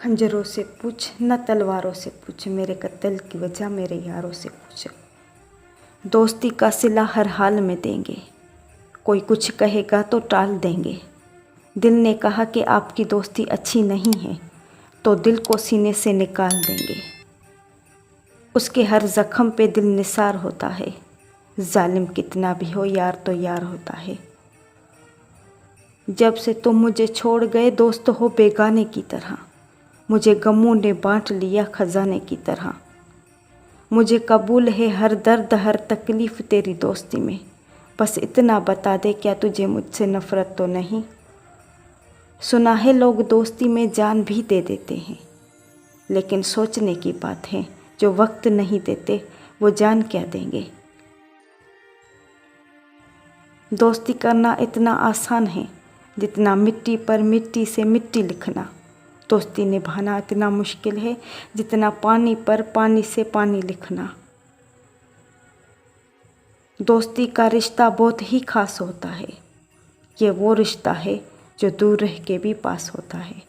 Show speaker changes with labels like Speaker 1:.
Speaker 1: खंजरों से पूछ न तलवारों से पूछ, मेरे कत्ल की वजह मेरे यारों से पूछ। दोस्ती का सिला हर हाल में देंगे, कोई कुछ कहेगा तो टाल देंगे। दिल ने कहा कि आपकी दोस्ती अच्छी नहीं है, तो दिल को सीने से निकाल देंगे। उसके हर जख्म पे दिल निसार होता है, जालिम कितना भी हो यार तो यार होता है। जब से तुम मुझे छोड़ गए दोस्त हो बेगाने की तरह, मुझे गमों ने बांट लिया खजाने की तरह। मुझे कबूल है हर दर्द हर तकलीफ़ तेरी दोस्ती में, बस इतना बता दे क्या तुझे मुझसे नफ़रत तो नहीं। सुना है लोग दोस्ती में जान भी दे देते हैं, लेकिन सोचने की बात है जो वक्त नहीं देते वो जान क्या देंगे। दोस्ती करना इतना आसान है जितना मिट्टी पर मिट्टी से मिट्टी लिखना। दोस्ती निभाना इतना मुश्किल है जितना पानी पर पानी से पानी लिखना। दोस्ती का रिश्ता बहुत ही खास होता है, ये वो रिश्ता है जो दूर रह के भी पास होता है।